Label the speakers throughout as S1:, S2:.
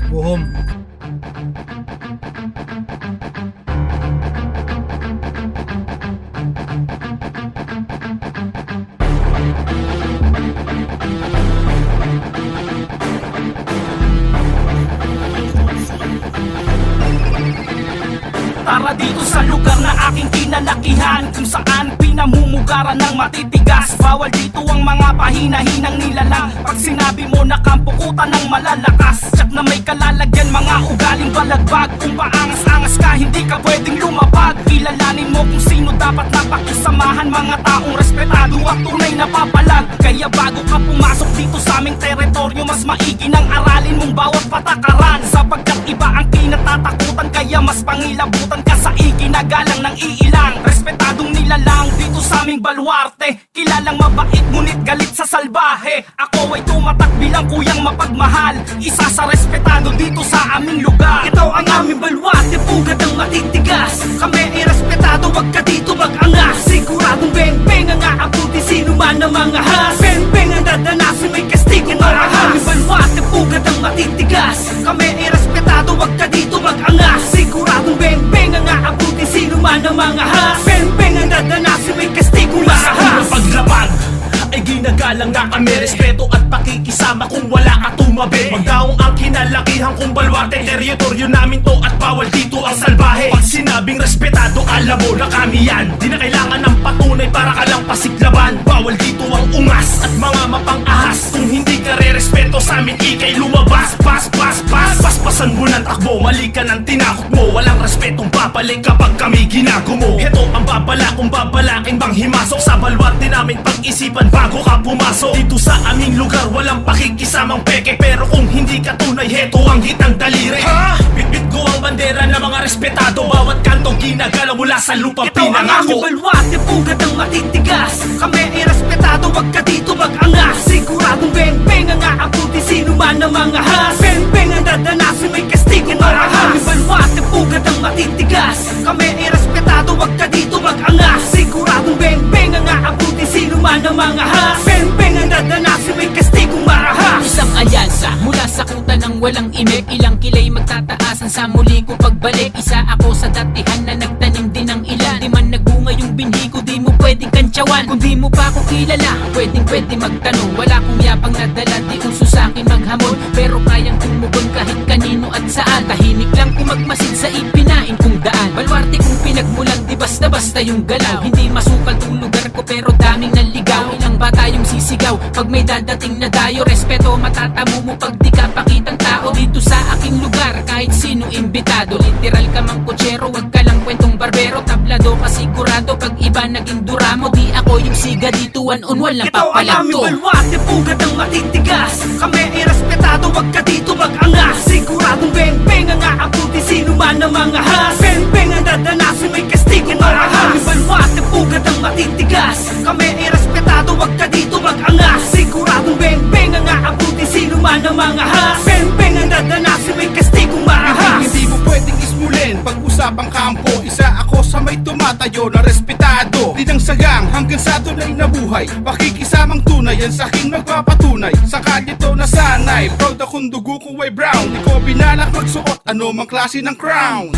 S1: Go home.
S2: Tara dito sa lugar na aking kinalakihan, kung saan pinamumugaran ng matitigas. Bawal dito ang mga pahina-hinang nilalang. Pag sinabi mo na kampukutan ng malalakas, tsak na may kalalagyan, mga ugaling balagbag. Kung paangas-angas ka, hindi ka pwedeng lumapag. Kilalanin mo kung sino dapat napakisamahan, mga taong respetado at tunay na papalag. Kaya bago ka pumasok dito sa aming teritoryo, mas maigi nang aralin mong bawat patakaran. Sapagkat iba ang kinatatakutan, kaya mas pangilabutan ka sa iginagalang ng iilang. Respetadong nilalang dito sa aming baluarte, kilalang mabait ngunit galit sa salbahe. Ako ay tumatak bilang kuyang mapagmahal, isa sa respetado dito sa aming lugar. Ito ang aming baluarte, pugad ang matitigas. Kami ay respetado, wag ka dito mag-angas. Siguradong beng-beng ang aabuti, sino man ang mga has. Beng-beng ang dadanasin, may kastigo marahas. Aming baluarte, pugad ang matitigas. Kami ay respetado, wag ka dito mag-angas. Siguradong beng-beng ang aabuti, sino man ang mga has. Beng-beng ang dadanasin, may kastigo marahas. Paglapag ay ginagalang na kami, respeto at pakikisama kung wala ka tumabi. Magdaong ang kinalakihan kong baluarte, teritoryo namin to at bawal dito ang salbahe. Pag sinabing respetado, alam mo na kami yan. Di na kailangan ng patunay para ka lang pasiglaban. Bawal dito ang ungas at mga mapang-ahas. Kung hindi ka re-respeto sa amin, ikay lumabas. Paspasan mo ng takbo, mali ka ng tinakot mo. Walang respetong papalik kapag kami ginagumo. Ito ang babala kung babalaking bang himasok sa baluarte namin, pag-isipan bago ka pumasok. Dito sa aming lugar walang pakikisamang peke, pero kung hindi ka tunay, heto ang hitang daliri. Bitbit ko ang bandera ng mga respetado, bawat kanto ginagalaw mula sa lupa pinangako. Ito ang aming baluarte, pugad ang matitigas. Kami ay respetado, wag ka dito mag-angas. Siguradong beng-beng ang aabuti, sino man ang mga has. Beng-beng ang dadanasin, may kastigo marahas. Aming baluarte, pugad ang matitigas. Kami ay respetado, wag ka dito mag-angas. Siguradong beng-beng ang aabuti, sino man ang mga has. Beng-beng ang dadanasin, may kastigo marahas.
S3: Isang alyansa mula sa kuta ng walang imek, ilang kilay magtataasan sa muli ko pagbalik. Isa ako sa datihan na nagtanim din ng ilan. Di man nagbunga yung binhi ko, di mo pwedeng kantsawan. Kung di mo pa ako kilala, pwedeng magtanong. Wala kong yapang nadala, di uso sa'kin maghamon, pero kayang tumugon kahit kanino at saan. Tahimik lang kung magmasid sa ipinain kong daan. Baluarte kung pinagmulan, di basta-basta yung galaw. Hindi masukal tong lugar ko, pero daming naligaw. Ilang bata yung sisigaw pag may dadating na dayo. Respeto matatamo mo pag di ka pakitang tao dito sa aking lugar, kahit sino imbitado. Literal ka mang kutsero, wag ka lang kwentong barbero. Tablado ka sigurado pag iba naging duramo. Di ako yung siga dito, one-on-one lang
S2: Ito ang aming
S3: papalagto.
S2: baluarte, pugad ang matitigas. Kami ay respetado, wag ka dito mag-angas. Siguradong beng-beng ang aabuti, sino man ang mga has. Beng-beng ang dadanasin, may kastigo marahas. Aming baluarte, pugad ang matitigas. Kami ay respetado, wag ka dito mag-angas. Siguradong beng-beng ang aabuti, sino man ang mga has. Beng-beng ang dadanasin, may kastigo marahas.
S4: Hindi mo pwedeng ismulin pag-usapang kampo. Isa ako sa may tumatayo na respetado. Di nang sagang hanggang sa tunay na buhay, pakikisamang tunay yan sa aking magpapatunay. Sa kalito na sanay, proud akong dugo kong way brown. Di ko binalak magsuot ano mang klase ng crown.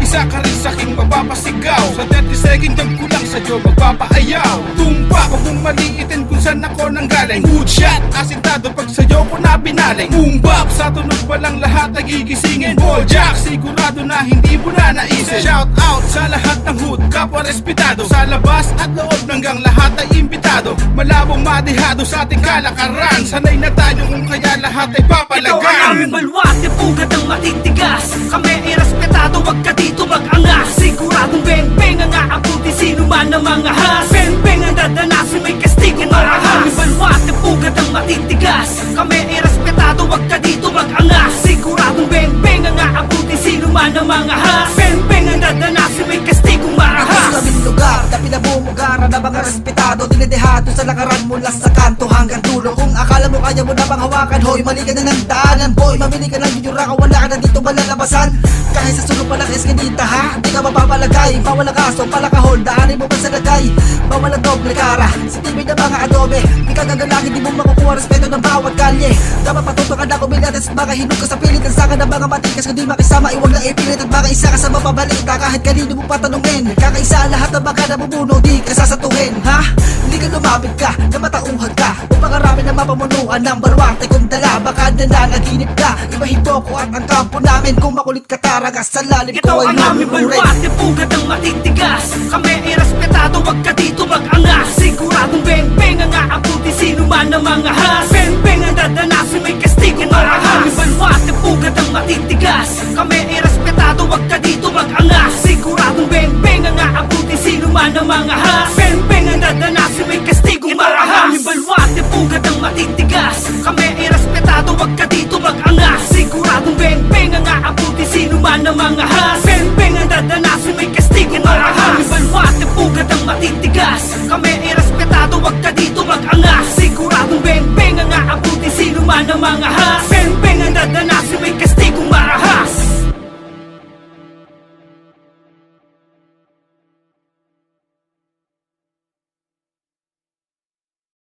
S4: Isa ka rin sa aking mapapasigaw. Sa 30 second jump ko lang sa'yo magpapaayaw. Tumpa ko kung maliitin kung saan ako nanggaling. Good shot, asintado pag sa'yo ko na binaling. Boom bap, sa tunog pa lang lahat nagigisingin. Ball jack, sigurado na hindi mo na naisip. Shout out sa lahat ng hood, kapwa respetado. Sa labas at loob hanggang lahat ay imbitado. Malabong madihado sa ating kalakaran. Sanay na tayo kung kaya lahat ay papalagan.
S2: Ito ang aming baluarte, pugad ang matitigas. Kami ay respetado, wag ka dito mag-angas. Siguradong beng-beng ang aabuti, sino man ang mga has. Beng-beng ang dadanasin, may kastigo marahas. Aming baluarte, pugad ang matitigas. Kami ay respetado, wag ka dito mag-angas. Siguradong beng-beng ang aabuti, sino man ang mga has. Beng-beng ang dadanasin, may kastigo marahas.
S5: Sa aming lugar, na pinamumugaran na mga respetado. Dinidehado sa lakaran mula sa kanto hanggang dulo. Kung akala mo kaya mo na bang hawakan, hoy, mali ka na ng daanan, boy. Mamili ka ng yura ka, wala ka na dito malalabasan. Kahit sa sulong pa ng sa ganita ha? Di ka mapapalagay, bawal ang kaso, palakahol, daanin mo ba sa lagay? Bawal ang doble cara, sa TV na mga adobe. Di ka gagalangin, di mo makukuha respeto ng bawat kalye. Dapat patutukan na kumilatas at baka hinug ka sa pilit. Ang saka ng mga matikas, kundi makisama, iwag na ipilit. At baka isa ka sa mapabalita, kahit kanino mo patanungin. Kakaisa ang lahat ng baka nabubuno, di ka sasatuhin, ha? Hindi ka lumapit ka, na matauhag ka. O pangarami na mapamunuan ng barwate kung dala. Baka nananaginip ka, ibahin mo ko at ang kampo namin. Kung makulit ka taragas, sa lalim
S2: Ito
S5: ko ay
S2: ang aming
S5: lulurin.
S2: balwate, pugad ng matitigas. Kami ay respetado, wag ka dito mag-angas. Siguradong beng-beng ang aabuti, sino man ang mga has. Beng-beng ang dadanasin, may kastigo marahas. Aming balwate, pugad ng matitigas. Kami ay respetado, wag ka dito mag-angas. Siguradong beng-beng ang aabuti, sino man ang mga has. Beng-beng ang dadanasin, may kastigo marahas. Aming balwate, pugad ng matitigas. Kami ay respetado, wag ka dito mag-angas. Siguradong beng-beng ang aabuti, sino man ang mga has. Beng-beng ang dadanasin, may kastigo marahas. Aming balwate, pugad ng matitigas. Kami ay respetado, wag ka dito mag-angas. Siguradong beng-beng ang aabuti, sino man ang mga has.